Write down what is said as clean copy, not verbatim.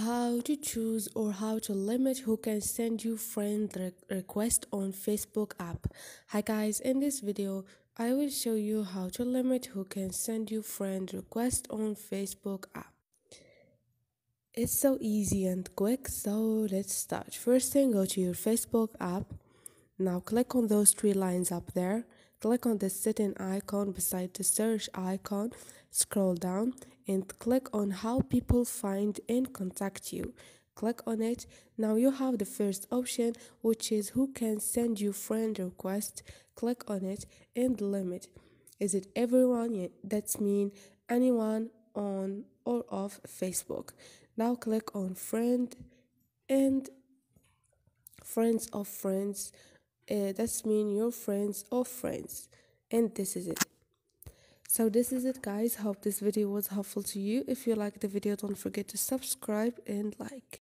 How to choose or how to limit who can send you friend request on Facebook app. Hi guys, in this video I will show you how to limit who can send you friend request on Facebook app. It's so easy and quick, so let's start. First thing, go to your Facebook app. Now click on those three lines up there. Click on the setting icon beside the search icon. Scroll down and click on how people find and contact you. Click on it. Now you have the first option, which is who can send you friend request. Click on it and limit. Is it everyone? Yeah, that's mean anyone on or off Facebook. Now click on friend and friends of friends. That's mean your friends of friends. And this is it. So this is it guys. Hope this video was helpful to you. If you like the video, don't forget to subscribe and like.